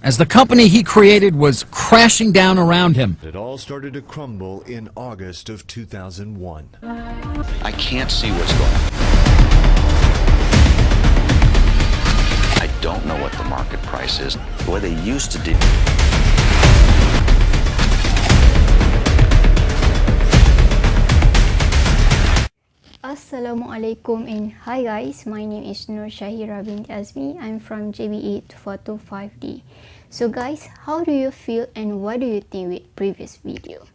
as the company he created was crashing down around him. It all started to crumble in August of 2001. I can't see what's going on. I don't know what the market price is, the way they used to do. Assalamualaikum and hi guys, my name is Syahirah Binti. I'm from JB84225D. So guys, how do you feel and what do you think with previous video?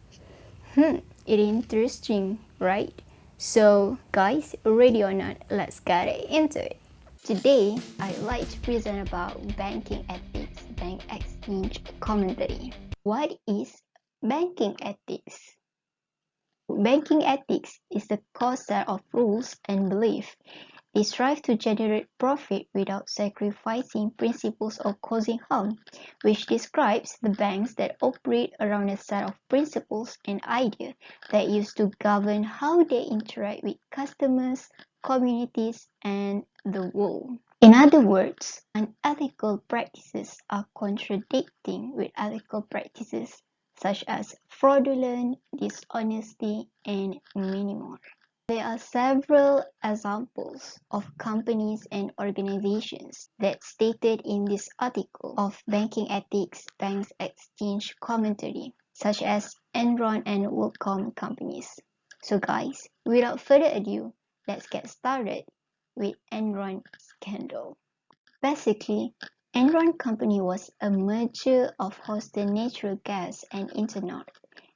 It's interesting, right? So guys, ready or not, let's get into it. Today, I'd like to present about banking ethics, bank exchange commentary. What is banking ethics? Banking ethics is the core set of rules and beliefs. They strive to generate profit without sacrificing principles or causing harm, which describes the banks that operate around a set of principles and ideas that used to govern how they interact with customers, communities, and the world. In other words, unethical practices are contradicting with ethical practices such as fraudulent, dishonesty, and many more. There are several examples of companies and organizations that stated in this article of Banking Ethics Banks Exchange Commentary, such as Enron and WorldCom companies. So guys, without further ado, let's get started with Enron scandal. Basically, Enron Company was a merger of Houston Natural Gas and Internorth,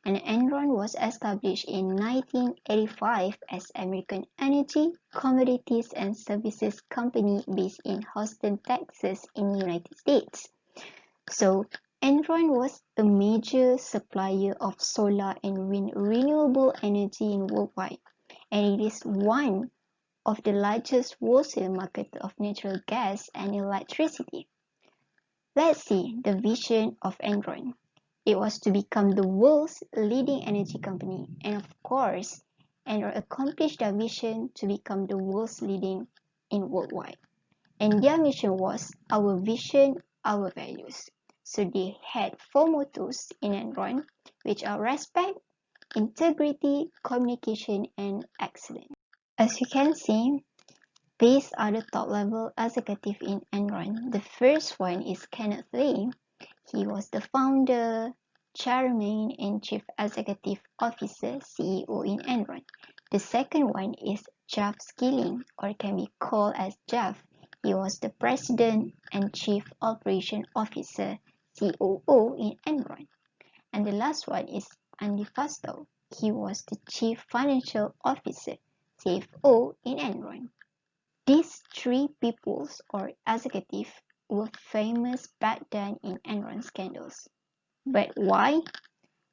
and Enron was established in 1985 as American Energy, Commodities and Services Company based in Houston, Texas in the United States. So, Enron was a major supplier of solar and wind renewable energy in worldwide, and it is one of the largest wholesale market of natural gas and electricity. Let's see the vision of Enron. It was to become the world's leading energy company, and of course, Enron accomplished their vision to become the world's leading in worldwide. And their mission was our vision, our values. So they had four mottos in Enron, which are respect, integrity, communication, and excellence. As you can see, these are the top-level executives in Enron. The first one is Kenneth Lay. He was the founder, chairman, and chief executive officer (CEO) in Enron. The second one is Jeff Skilling, or can be called as Jeff. He was the president and chief operation officer (COO) in Enron. And the last one is Andy Fastow. He was the chief financial officer (CFO) in Enron. These three peoples or executives were famous back then in Enron scandals. But why?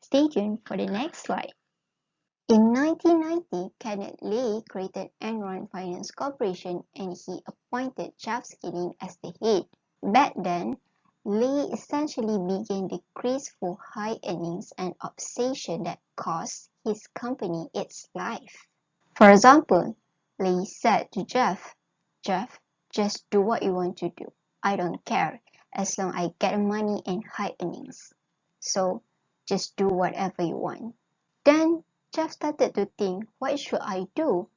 Stay tuned for the next slide. In 1990, Kenneth Lay created Enron Finance Corporation and he appointed Jeff Skilling as the head. Back then, Lay essentially began the craze for high earnings and obsession that cost his company its life. For example, Lay said to Jeff, just do what you want to do. I don't care as long as I get money and high earnings. So, just do whatever you want. Then, Jeff started to think, what should I do?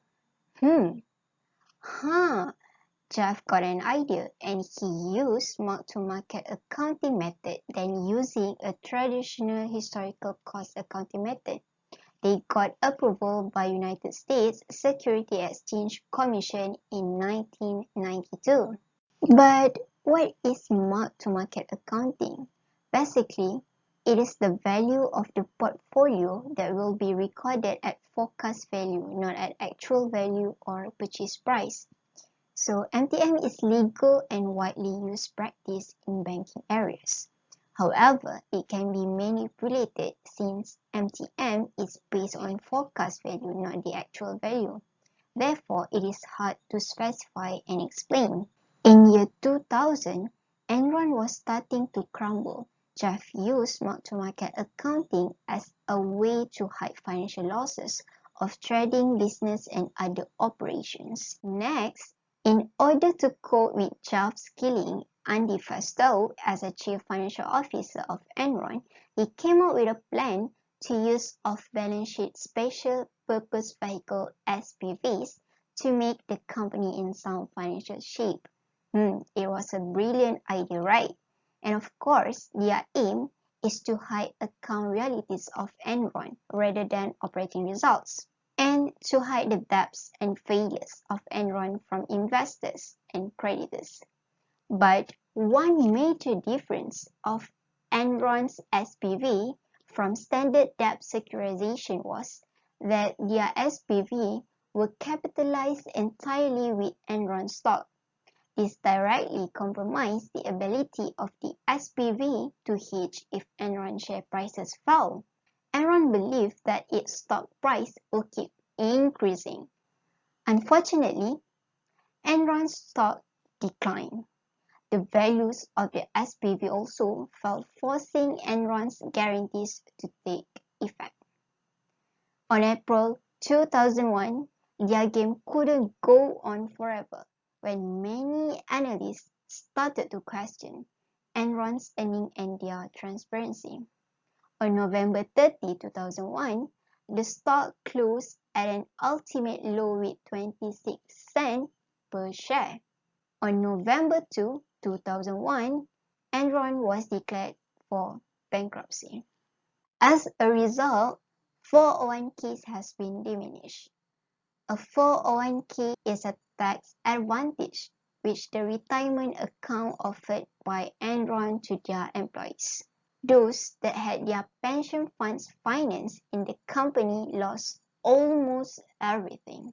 Jeff got an idea and he used mark-to-market accounting method than using a traditional historical cost accounting method. They got approval by United States Security Exchange Commission in 1992. But what is mark-to-market accounting? Basically, it is the value of the portfolio that will be recorded at forecast value, not at actual value or purchase price. So MTM is legal and widely used practice in banking areas. However, it can be manipulated since MTM is based on forecast value, not the actual value. Therefore, it is hard to specify and explain. In year 2000, Enron was starting to crumble. Jeff used mark-to-market accounting as a way to hide financial losses of trading business and other operations. Next, in order to cope with Jeff Skilling Andy Fastow as a chief financial officer of Enron, he came up with a plan to use off-balance sheet special purpose vehicle SPVs to make the company in sound financial shape. It was a brilliant idea, right? And of course, their aim is to hide account realities of Enron rather than operating results, and to hide the debts and failures of Enron from investors and creditors. But one major difference of Enron's SPV from standard debt securitization was that their SPV were capitalized entirely with Enron stock. This directly compromised the ability of the SPV to hedge if Enron share prices fell. Enron believed that its stock price will keep increasing. Unfortunately, Enron's stock declined. The values of the SPV also fell, forcing Enron's guarantees to take effect. On April 2001, their game couldn't go on forever when many analysts started to question Enron's earnings and their transparency. On November 30, 2001, the stock closed at an ultimate low with 26 cents per share. On November 2, 2001, Enron was declared for bankruptcy. As a result, 401ks has been diminished. A 401k is a tax advantage which the retirement account offered by Enron to their employees. Those that had their pension funds financed in the company lost almost everything.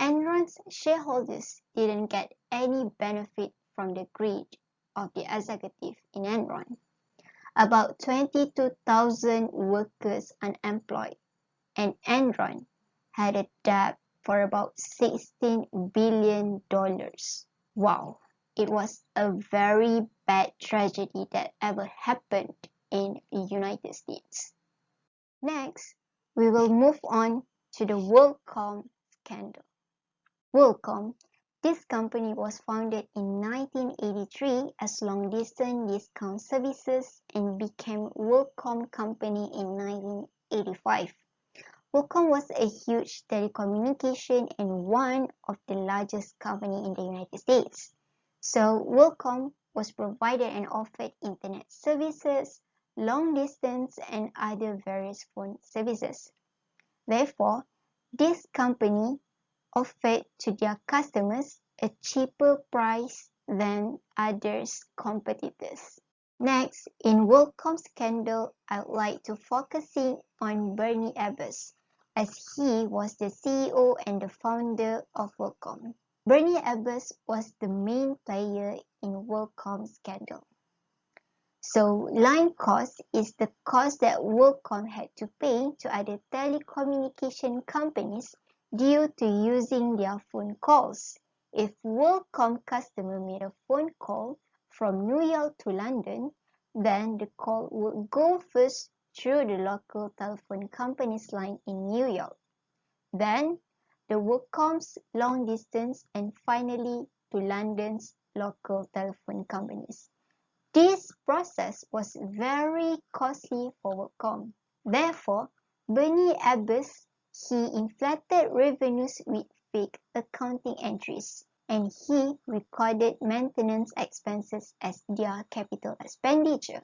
Enron's shareholders didn't get any benefit from the greed of the executive in Enron. About 22,000 workers unemployed, and Enron had a debt for about $16 billion. Wow, it was a very bad tragedy that ever happened in the United States. Next, we will move on to the WorldCom scandal. WorldCom, this company was founded in 1983 as long-distance discount services and became WorldCom Company in 1985. WorldCom was a huge telecommunication and one of the largest company in the United States. So WorldCom was provided and offered internet services, long distance, and other various phone services. Therefore, this company offered to their customers a cheaper price than others' competitors. Next, in WorldCom scandal, I'd like to focusing on Bernie Ebbers, as he was the CEO and the founder of WorldCom. Bernie Ebbers was the main player in WorldCom scandal. So, line cost is the cost that WorldCom had to pay to other telecommunication companies due to using their phone calls. If WorldCom customer made a phone call from New York to London, then the call would go first through the local telephone company's line in New York, then the WorldCom's long distance, and finally to London's local telephone companies. This process was very costly for WorldCom. Therefore, Bernie Ebbers, he inflated revenues with fake accounting entries, and he recorded maintenance expenses as their capital expenditure.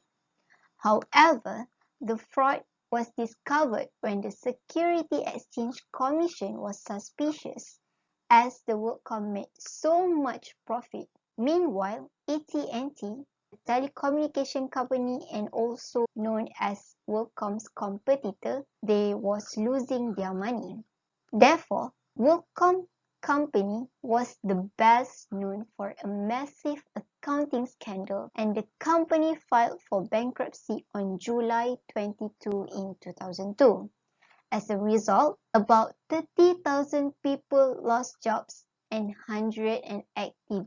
However, the fraud was discovered when the Security Exchange Commission was suspicious, as the WorldCom made so much profit. Meanwhile, AT&T, the telecommunication company and also known as WorldCom's competitor, they was losing their money. Therefore, WorldCom company was the best known for a massive accounting scandal, and the company filed for bankruptcy on July 22 in 2002. As a result, about 30,000 people lost jobs and $180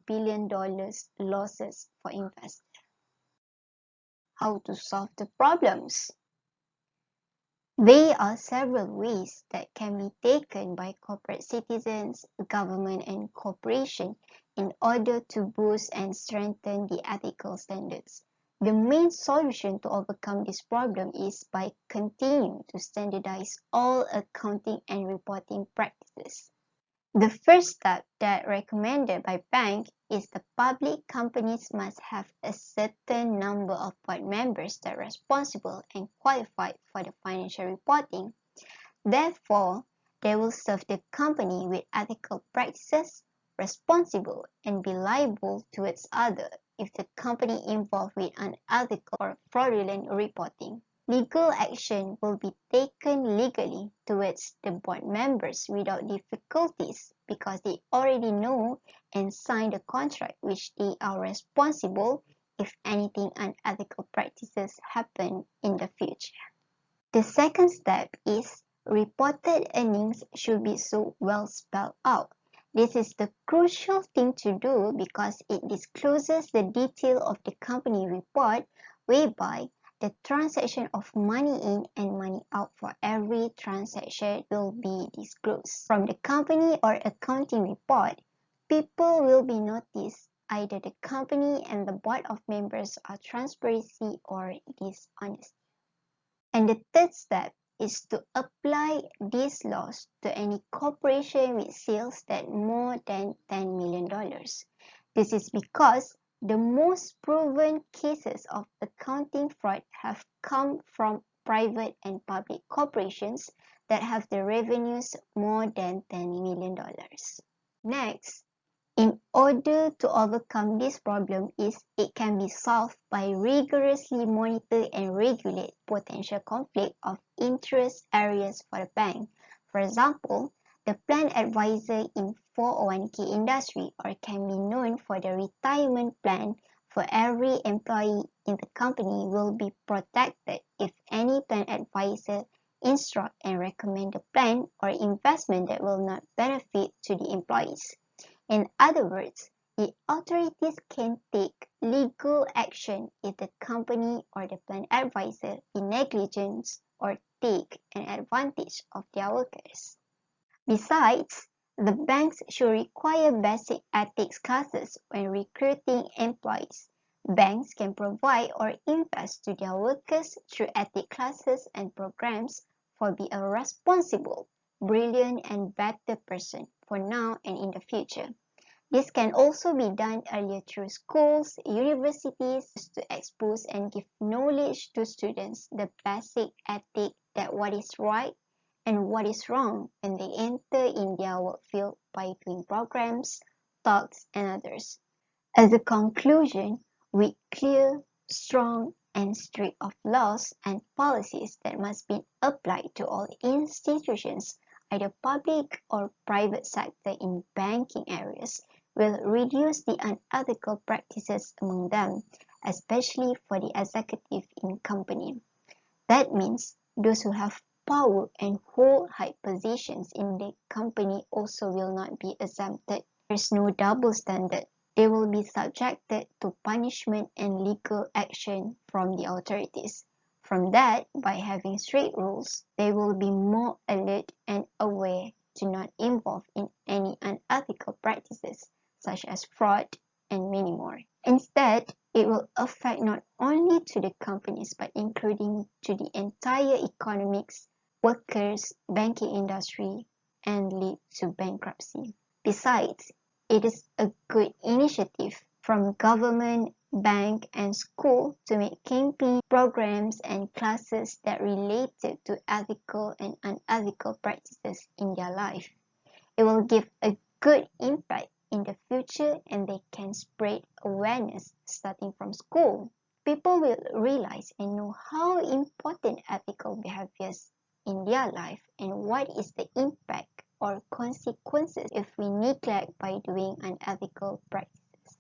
billion losses for investors. How to solve the problems? There are several ways that can be taken by corporate citizens, government, and corporations in order to boost and strengthen the ethical standards. The main solution to overcome this problem is by continuing to standardize all accounting and reporting practices. The first step that recommended by bank is the public companies must have a certain number of board members that are responsible and qualified for the financial reporting. Therefore, they will serve the company with ethical practices, responsible and be liable towards others if the company involved with unethical or fraudulent reporting. Legal action will be taken legally towards the board members without difficulties because they already know and sign the contract which they are responsible if anything unethical practices happen in the future. The second step is reported earnings should be so well spelled out. This is the crucial thing to do because it discloses the detail of the company report whereby the transaction of money in and money out for every transaction will be disclosed. From the company or accounting report, people will be noticed either the company and the board of members are transparency or dishonest. And the third step is to apply these laws to any corporation with sales that more than $10 million. This is because the most proven cases of accounting fraud have come from private and public corporations that have the revenues more than $10 million. Next, in order to overcome this problem it can be solved by rigorously monitor and regulate potential conflict of interest areas for the bank. For example, the plan advisor in 401k industry or can be known for the retirement plan for every employee in the company will be protected if any plan advisor instruct and recommend a plan or investment that will not benefit to the employees. In other words, the authorities can take legal action if the company or the plan advisor is negligent or take an advantage of their workers. Besides, the banks should require basic ethics classes when recruiting employees. Banks can provide or invest to their workers through ethics classes and programs for be a responsible, brilliant and better person for now and in the future. This can also be done earlier through schools, universities to expose and give knowledge to students the basic ethic that what is right and what is wrong when they enter in their work field by doing programs, talks and others. As a conclusion, with clear, strong and strict of laws and policies that must be applied to all institutions, either public or private sector in banking areas, will reduce the unethical practices among them, especially for the executive in company. That means those who have power and hold high positions in the company also will not be exempted. There is no double standard. They will be subjected to punishment and legal action from the authorities. From that, by having strict rules, they will be more alert and aware to not involve in any unethical practices such as fraud and many more. Instead, it will affect not only to the companies but including to the entire economics, workers, banking industry and lead to bankruptcy. Besides, it is a good initiative from government, bank and school to make campaign programs and classes that related to ethical and unethical practices in their life. It will give a good impact in the future and they can spread awareness starting from school. People will realize and know how important ethical behaviors in their life and what is the impact or consequences if we neglect by doing unethical practices.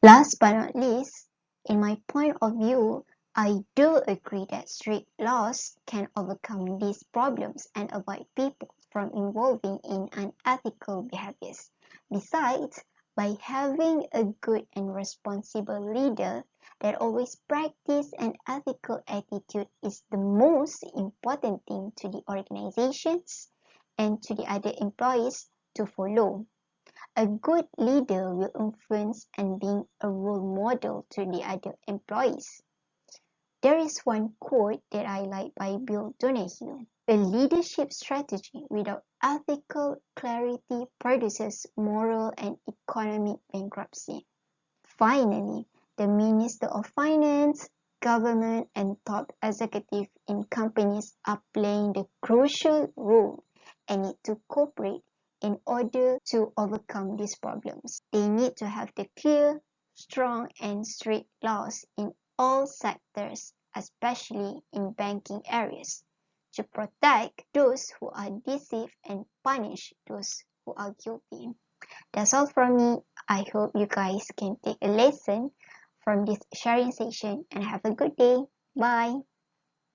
Last but not least, in my point of view, I do agree that strict laws can overcome these problems and avoid people from involving in unethical behaviors. Besides, by having a good and responsible leader that always practice an ethical attitude is the most important thing to the organizations and to the other employees to follow. A good leader will influence and being a role model to the other employees. There is one quote that I like by Bill Donahue. A leadership strategy without ethical clarity produces moral and economic bankruptcy. Finally, the Minister of Finance, government, and top executives in companies are playing the crucial role and need to cooperate in order to overcome these problems. They need to have the clear, strong, and strict laws in all sectors, especially in banking areas, to protect those who are deceived and punish those who are guilty. That's all from me. I hope you guys can take a lesson from this sharing session and have a good day. Bye.